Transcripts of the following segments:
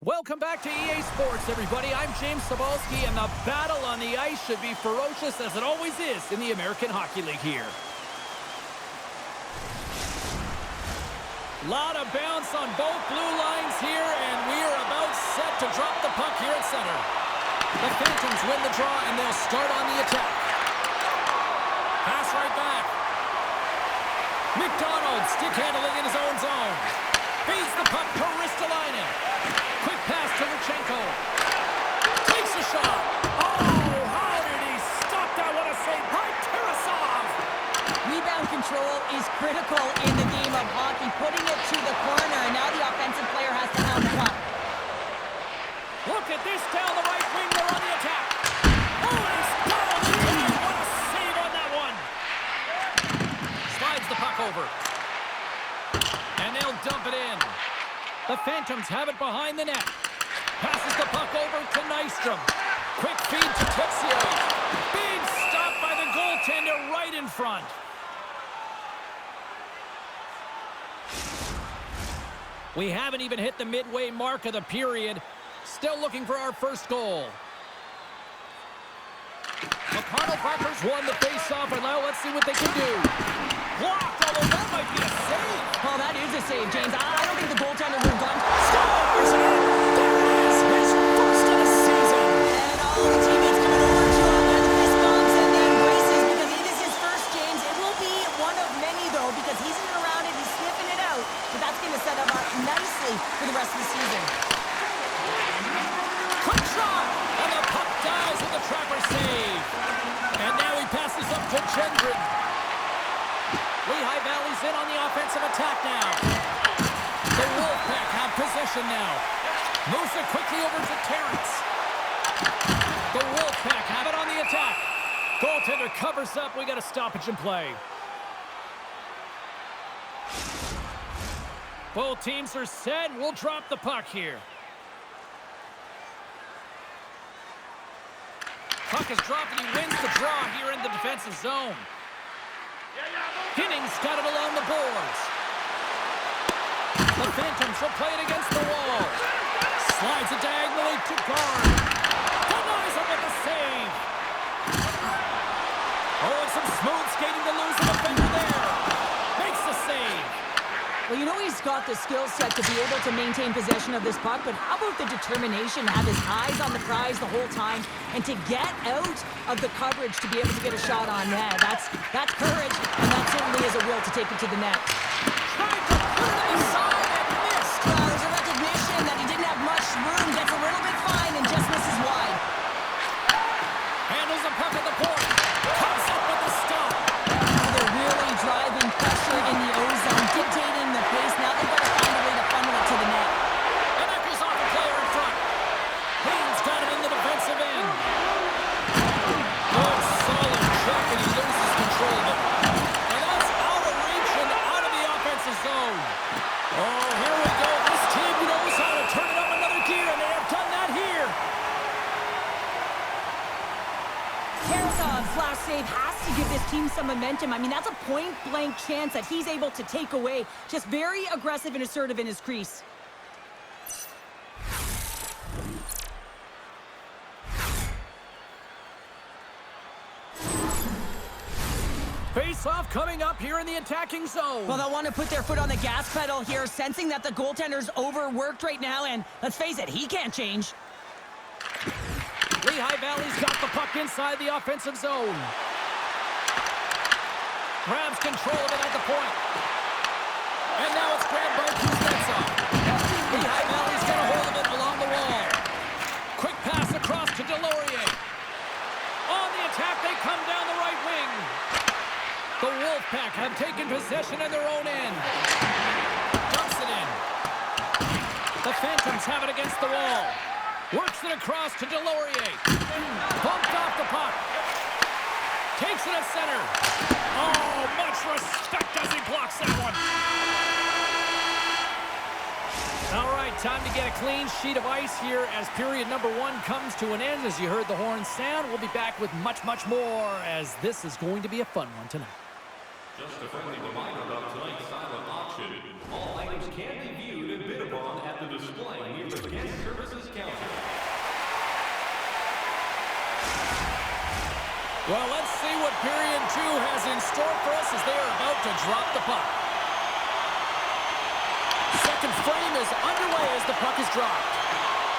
Welcome back to EA Sports, everybody. I'm James Cebulski, and the battle on the ice should be ferocious as it always is in the American Hockey League here. Lot of bounce on both blue lines here, and we are about set to drop the puck here at center. The Phantoms win the draw, and they'll start on the attack. Pass right back. McDonald stick handling in his own zone. Feeds the puck to Ristolainen. Quick pass to Luchenko. Takes a shot. Oh, how did he stop that? What a save by Tarasov. Rebound control is critical in the game of hockey. Putting it to the corner, and now the offensive player has to hound the puck. Look at this down the right wing. They're on the attack. Oh, he's fouled again. What a save on that one. Slides the puck over. And they'll dump it in. The Phantoms have it behind the net. Passes the puck over to Nystrom. Quick feed to Teixeira. Big stop by the goaltender right in front. We haven't even hit the midway mark of the period. Still looking for our first goal. McConnell Parker's won the face-off, and now let's see what they can do. Blocked, although that might be a save. Oh, that is a save, James. I don't think the goaltender would have gone. Scores! There it is! His first of the season! And all the teammates coming over to him with fist bumps and the embraces because it is his first, James. It will be one of many, though, because he's in and around it, he's sniffing it out. But that's going to set him up nicely for the rest of the season. Quick shot! And the puck dies with the trapper save. And now he passes up to Gendron. Lehigh Valley's in on the offensive attack now. The Wolfpack have possession now. Moves it quickly over to Terrence. The Wolfpack have it on the attack. Goaltender covers up. We got a stoppage in play. Both teams are set. We'll drop the puck here. Puck is dropped and he wins the draw here in the defensive zone. Hinning's got it along the boards. The Phantoms will play it against the wall. Slides it diagonally to guard. Denies it with the save. Oh, and some smooth skating to lose the defender there. Makes the save. Well, you know he's got the skill set to be able to maintain possession of this puck, but how about the determination to have his eyes on the prize the whole time and to get out of the coverage to be able to get a shot on net? That's courage, and that certainly is a will to take it to the net. Tried to put it inside and missed. Well, there's a recognition that he didn't have much room, gets a little bit fine, and just misses wide. Handles the puck at the point. Comes up with the stop. They're really driving pressure in the O-zone, dictating the pace. Now they've got to find a way to funnel it to the net. And that goes off the player in front. Haynes got it in the defensive end. Good solid check, and he loses control of it. And that's out of reach and out of the offensive zone. Oh, here we go. This team knows how to turn it up another gear, and they have done that here. Tarasov's last save has to give this team some momentum. I mean, that's a point-blank chance that he's able to take away. Just very aggressive and assertive in his crease. Face-off coming up here in the attacking zone. Well, they'll want to put their foot on the gas pedal here, sensing that the goaltender's overworked right now, and let's face it, he can't change. Lehigh Valley's got the puck inside the offensive zone. Grabs control of it at the point. And now it's grabbed by Kuznetsov. Lehigh Valley's got a hold of it along the wall. Quick pass across to Delorier. On the attack, they come down the right wing. The Wolfpack have taken possession in their own end. Dumps it in. The Phantoms have it against the wall. Works it across to Delorier. Bumped off the puck. Takes it at center. Oh, much respect as he blocks that one. All right, time to get a clean sheet of ice here as period number 1 comes to an end. As you heard the horn sound, we'll be back with much, much more as this is going to be a fun one tonight. Just a friendly reminder about tonight's silent auction. Caution. All items can be viewed and bid upon at the display near the guest services counter. Well, let's see what period 2 has in store for us as they are about to drop the puck. Second frame is underway as the puck is dropped.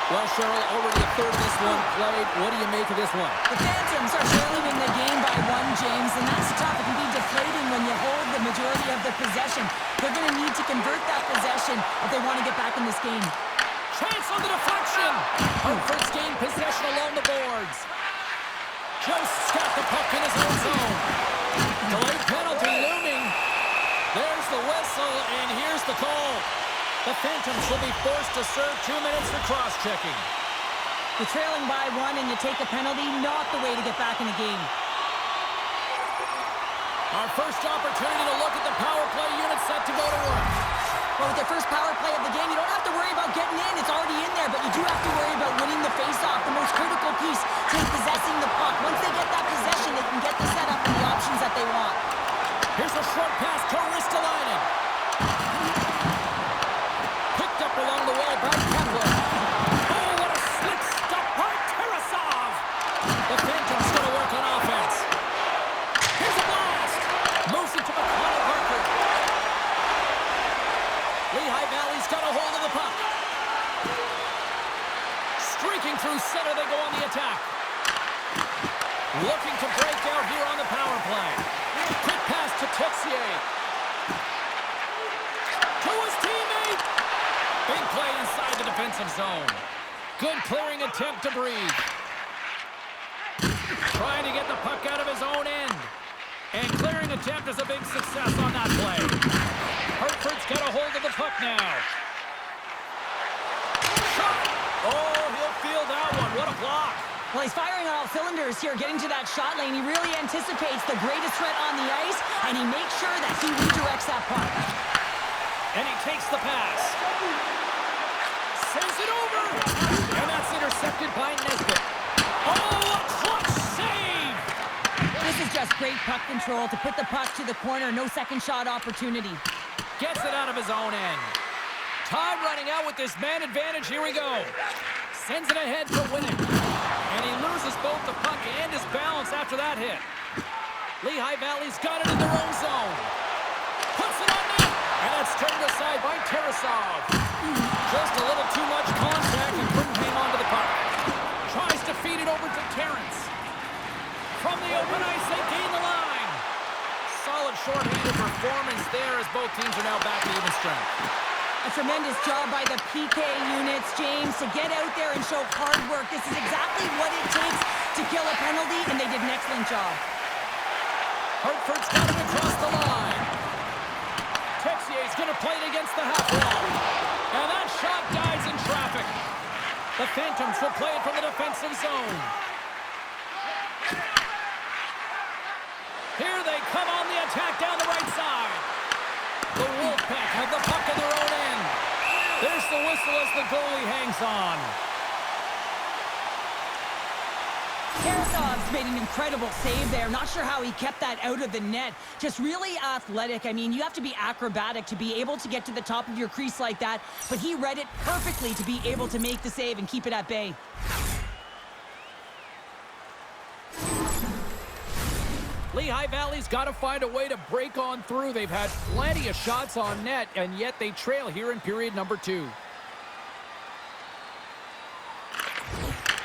Well, Cheryl, already a third of this one played. What do you make of this one? The Phantoms are trailing in the game by 1, James, and that's tough. It can be deflating when you hold the majority of the possession. They're going to need to convert that possession if they want to get back in this game. Chance on the deflection. Hartford's gained possession along the boards. Jost's got the puck in his own zone. Delayed penalty looming. There's the whistle, and here's the call. The Phantoms will be forced to serve 2 minutes for cross-checking. You're trailing by 1 and you take a penalty, not the way to get back in the game. Our first opportunity to look at the power play unit set to go to work. Well, with their first power play of the game, you don't have to worry about getting in. It's already in there, but you do have to worry about winning the face-off, the most critical piece to possessing the puck. Once they get that possession, they can get the setup and the options that they want. Here's a short pass to Ristolainen. Picked up along the wall by Kepler. Oh, what a slick stop by Tarasov. The Phantoms going to work on offense. Here's a blast. Moves it to McConnell Hartford. Lehigh Valley's got a hold of the puck. Streaking through center, they go on the attack. Looking to break out here on the power play. Quick pass to Texier. To his teammate. Big play inside the defensive zone. Good clearing attempt to breathe. Trying to get the puck out of his own end. And clearing attempt is a big success on that play. Hartford's got a hold of the puck now. Shot! Oh, he'll field that one. What a block. Well, he's firing on all cylinders here, getting to that shot lane. He really anticipates the greatest threat on the ice, and he makes sure that he redirects that puck. And he takes the pass. Sends it over. And that's intercepted by Nesbitt. Oh, a clutch save! This is just great puck control to put the puck to the corner. No second shot opportunity. Gets it out of his own end. Time running out with this man advantage. Here we go. Sends it ahead to Winnick. And he loses both the puck and his balance after that hit. Lehigh Valley's got it in their own zone. Puts it on net. And that's turned aside by Tarasov. Just a little too much contact and couldn't hang on to the puck. Tries to feed it over to Terrence. From the open ice, they gain the line. Solid shorthanded performance there as both teams are now back to even strength. A tremendous job by the PK units, James, to get out there and show hard work. This is exactly what it takes to kill a penalty, and they did an excellent job. Hartford's got it across the line. Texier's going to play it against the half wall. And that shot dies in traffic. The Phantoms will play it from the defensive zone. Here they come on the attack down the right side. The Wolfpack have the puck in their own end. There's the whistle as the goalie hangs on. Tarasov's made an incredible save there. Not sure how he kept that out of the net. Just really athletic. I mean, you have to be acrobatic to be able to get to the top of your crease like that, but he read it perfectly to be able to make the save and keep it at bay. Lehigh Valley's got to find a way to break on through. They've had plenty of shots on net, and yet they trail here in period number 2.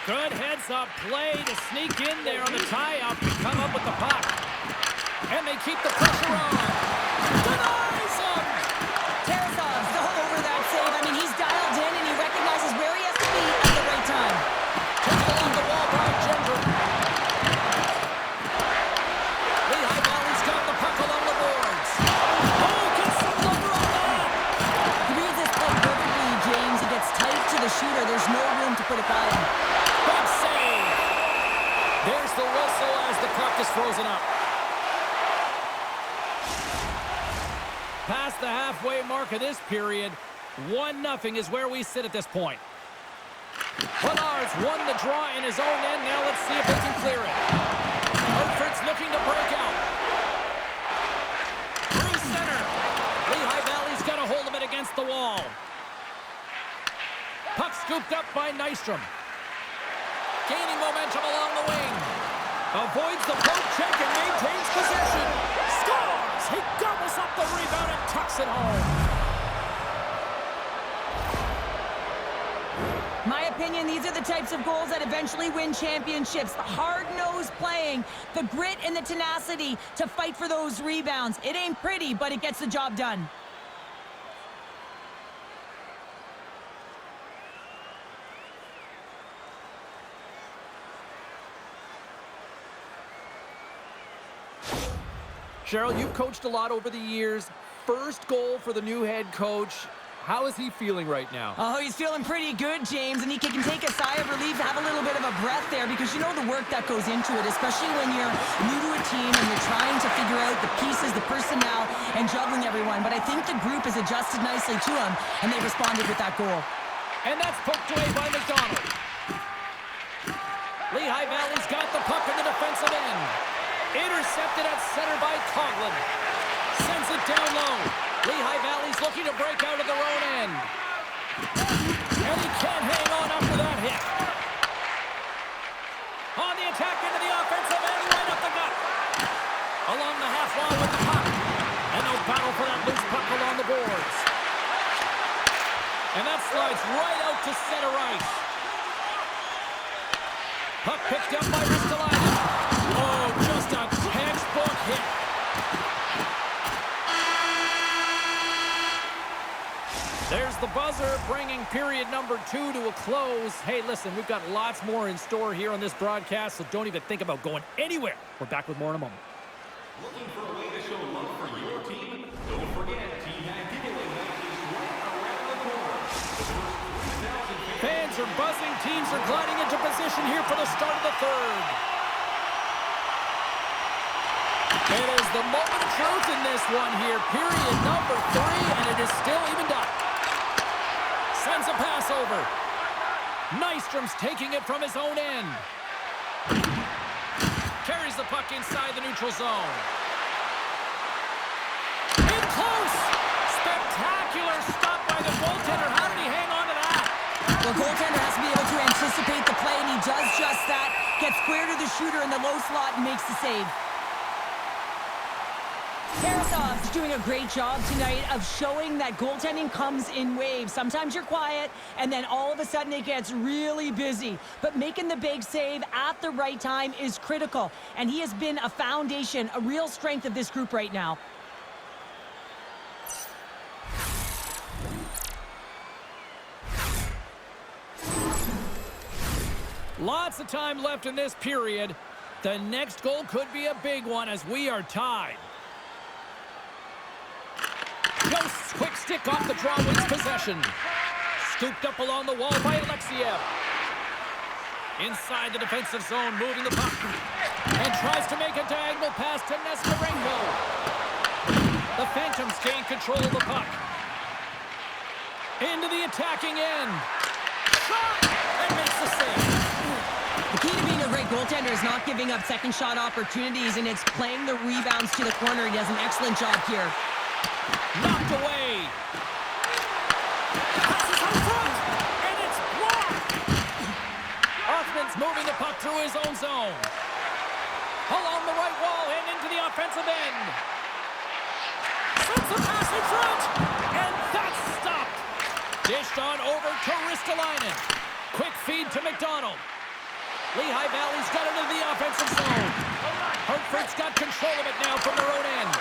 Good heads-up play to sneak in there on the tie-up and come up with the puck. And they keep the pressure on. Denies him! Tarasov's all over that save. I mean, he's dialed in, and he recognizes where he has to be at the right time. Taken along the wall by Ginger. Lehigh Valley's got the puck along the boards. Oh, gets some number on that! He reads this play perfectly, James. He gets tight to the shooter. There's no room to put it by him. Big save! There's the whistle as the puck is frozen up. Past the halfway mark of this period, 1-0 is where we sit at this point. Bernard's won the draw in his own end. Now let's see if they can clear it. Hartford's looking to break out. Through center. Lehigh Valley's got Scooped up by Nystrom. Gaining momentum along the wing. Avoids the poke check and maintains possession. Scores! He gobbles up the rebound and tucks it home. My opinion, these are the types of goals that eventually win championships. The hard-nosed playing, the grit and the tenacity to fight for those rebounds. It ain't pretty, but it gets the job done. Cheryl, you've coached a lot over the years. First goal for the new head coach. How is he feeling right now? Oh, he's feeling pretty good, James, and he can take a sigh of relief, have a little bit of a breath there, because you know the work that goes into it, especially when you're new to a team and you're trying to figure out the pieces, the personnel, and juggling everyone. But I think the group has adjusted nicely to him, and they responded with that goal. And that's poked away by McDonald. Lehigh Valley's got the puck in the defensive end. Intercepted at center by Coughlin. Sends it down low. Lehigh Valley's looking to break out of their own end. And he can't hang on after that hit. On the attack into the offensive end, right up the gut. Along the half wall with the puck. And no battle for that loose puck along the boards. And that slides right out to center ice. Puck picked up by Ristolainen. Oh, just a textbook hit. There's the buzzer, bringing period number 2 to a close. Hey, listen, we've got lots more in store here on this broadcast, so don't even think about going anywhere. We're back with more in a moment. Looking for a way to show love for your team? Don't forget, Team Hat Giveaway Night is right around the corner. The first 3,000 Fans are buzzing. Teams are gliding into position here for the start of the third. It is the moment of truth in this one here. Period number 3, and it is still evened up. Sends a pass over. Nystrom's taking it from his own end. Carries the puck inside the neutral zone. In close! Spectacular stop by the goaltender. How did he hang on to that? The goaltender has to be able to anticipate the play, and he does just that. Gets square to the shooter in the low slot and makes the save. Tarasov's doing a great job tonight of showing that goaltending comes in waves. Sometimes you're quiet, and then all of a sudden it gets really busy. But making the big save at the right time is critical, and he has been a foundation, a real strength of this group right now. Lots of time left in this period. The next goal could be a big one as we are tied. Ghost's quick stick off the draw wins possession. Scooped up along the wall by Alexiev. Inside the defensive zone, moving the puck. And tries to make a diagonal pass to Neskarenko. The Phantoms gain control of the puck. Into the attacking end. Shot! And makes the save. The key to being a great goaltender is not giving up second shot opportunities, and it's playing the rebounds to the corner. He does an excellent job here. Knocked away. Passes out front, and it's blocked. Hoffman's moving the puck through his own zone. Along the right wall and into the offensive end. Sends the pass in front, and that's stopped. Dished on over to Ristolainen. Quick feed to McDonald. Lehigh Valley's got it into the offensive zone. Hartford's got control of it now from their own end.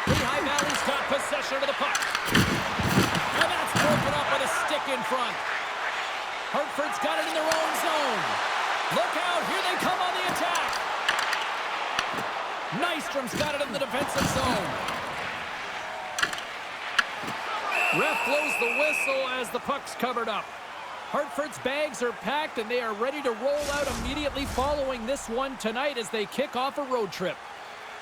Lehigh Valley's got possession of the puck. And that's broken up with a stick in front. Hartford's got it in their own zone. Look out, here they come on the attack. Nystrom's got it in the defensive zone. Ref blows the whistle as the puck's covered up. Hartford's bags are packed and they are ready to roll out immediately following this one tonight as they kick off a road trip.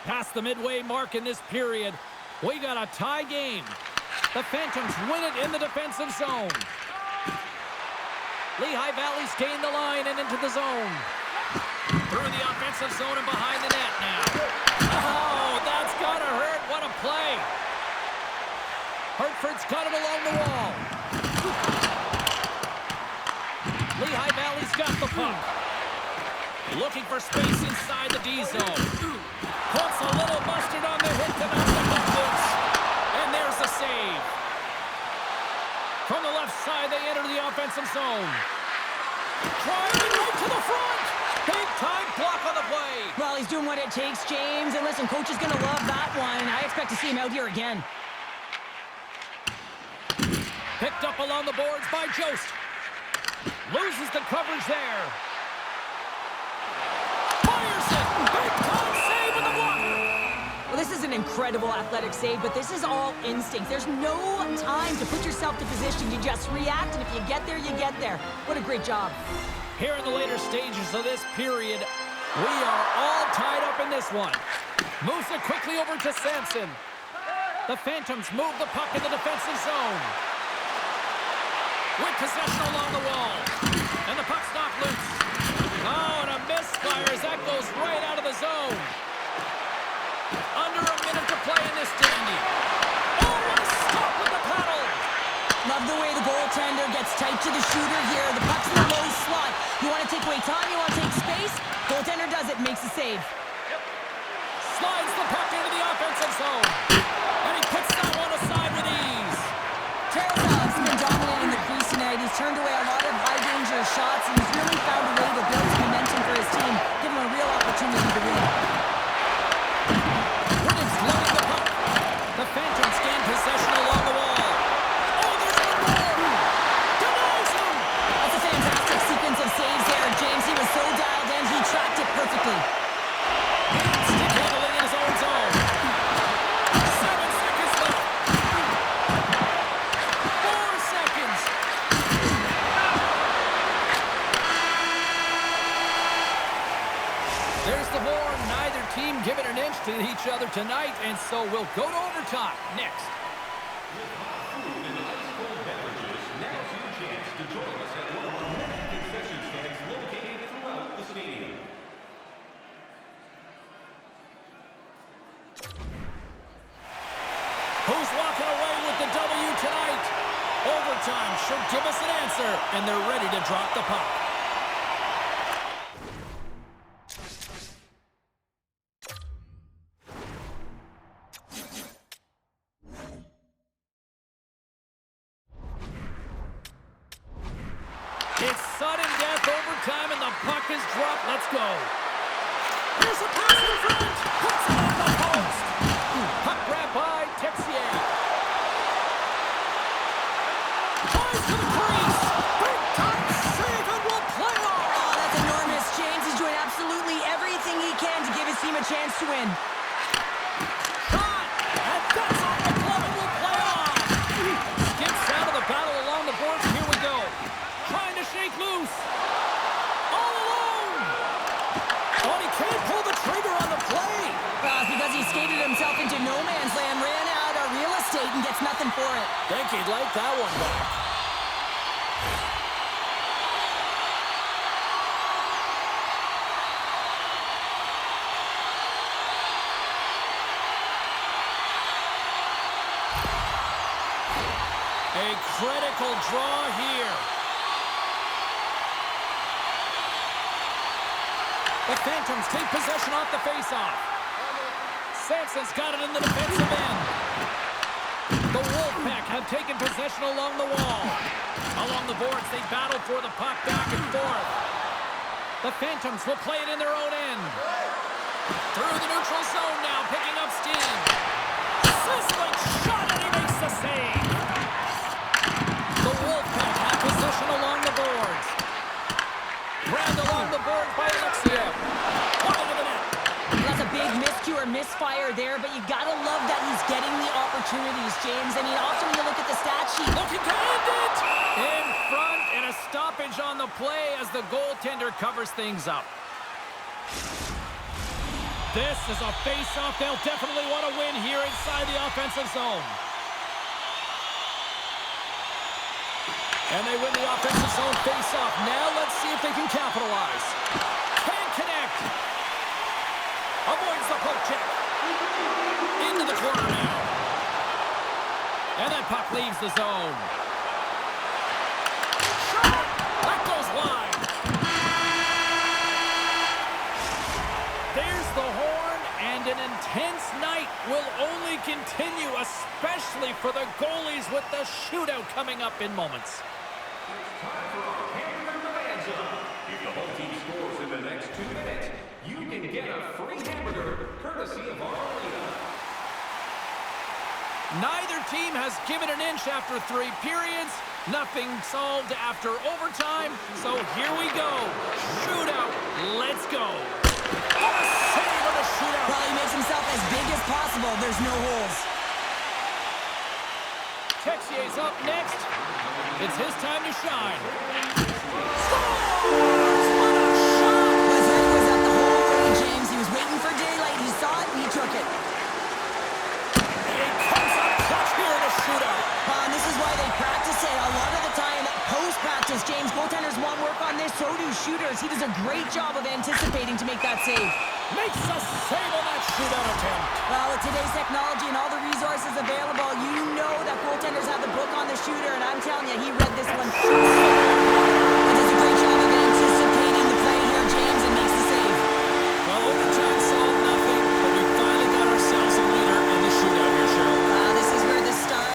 Past the midway mark in this period, we got a tie game. The Phantoms win it in the defensive zone. Lehigh Valley's gained the line and into the zone. Through the offensive zone and behind the net now. Oh, that's gotta hurt. What a play. Hartford's got it along the wall. Lehigh Valley's got the puck. Looking for space inside the D zone. Puts a little mustard on the hit to knock the puck loose. And there's the save. From the left side, they enter the offensive zone. Driving right to the front. Big time block on the play. Well, he's doing what it takes, James. And listen, coach is going to love that one. I expect to see him out here again. Picked up along the boards by Jost. Loses the coverage there. Fires it. Big time save with the block. Well, this is an incredible athletic save, but this is all instinct. There's no time to put yourself to position. You just react, and if you get there, you get there. What a great job. Here in the later stages of this period, we are all tied up in this one. Moves it quickly over to Sampson. The Phantoms move the puck in the defensive zone. With possession along the wall. And the puck's knocked loose. Oh, and a misfire as that goes right out of the zone. Under a minute to play in this dandy. Oh, what a stop with the paddle. Love the way the goaltender gets tight to the shooter here. The puck's in the low slot. You want to take away time, you want to take space. Goaltender does it, makes the save. Slides the puck into the offensive zone. And he puts that one aside with ease. Terrazov's been dominating the crease tonight. He's turned away a lot of high-danger shots, and he's really found a way to build some momentum for his team, give him a real opportunity to win. Williams loading the puck. The Phantoms gain possession along the wall. Oh, there's one more. Denies him. That's a fantastic sequence of saves there, James. He was so dialed in, he tracked it perfectly. Stick handling in his own zone. 7 seconds left. 4 seconds. There's the horn. Neither team giving an inch to each other tonight, and so we'll go to overtime next. With hot food and ice-cold beverages, now's your chance to join us at one of our many concession stands located throughout the stadium. Who's walking away with the W tonight? Overtime should give us an answer, and they're ready to drop the puck. It's sudden death overtime, and the puck is dropped. Let's go. Here's a pass in front. Puts it on the post. Puck grab by Texier. Tries to the crease. Big time save and will play on. Oh, that's enormous, James. He's doing absolutely everything he can to give his team a chance to win. Shot. And that's on the glove and will play on. Skips out of the battle along the boards. Here we go. Trying to shake loose. All alone. Oh, he can't pull the trigger on the play. Well, it's because he skated himself into no man's land, ran out of real estate, and gets nothing for it. Think he'd like that one back. A critical draw here. The Phantoms take possession off the faceoff. Sampson's got it in the defensive end. The Wolfpack have taken possession along the wall. Along the boards, they battle for the puck back and forth. The Phantoms will play it in their own end. Through the neutral zone now, picking up steam. Sizzling shot, and he makes the save. The Wolfpack have possession along the boards. Grabbed along the board by Alexiev. Wide of the net. That's a big miscue or misfire there, but you gotta love that he's getting the opportunities, James. I mean, also when you look at the stat sheet. Looking to end it! In front, and a stoppage on the play as the goaltender covers things up. This is a face-off they'll definitely want to win here inside the offensive zone. And they win the offensive zone face-off. Now let's see if they can capitalize. Can't connect. Avoids the poke check. Into the corner now. And that puck leaves the zone. Shot! That goes wide. an intense night will only continue, especially for the goalies with the shootout coming up in moments. Time for our hamburger bonanza. If the home team scores in the next 2 minutes, you can get a free hamburger courtesy of our arena. Neither team has given an inch after 3 periods. Nothing solved after overtime. So here we go. Shootout. Let's go. What a save on the shootout. Well, he makes himself as big as possible. There's no holes. Texier's up next. It's his time to shine. His head was up the whole way, James. He was waiting for daylight. He saw it and he took it. He comes up clutch here in a shootout. And this is why they practice it. A lot of the time, post-practice, James, goaltenders want work on this, so do shooters. He does a great job of anticipating to make that save. Makes a save on that shootout attempt. Well, with today's technology and all the resources available, you know that goaltenders have the book on the shooter, and I'm telling you, he read this one so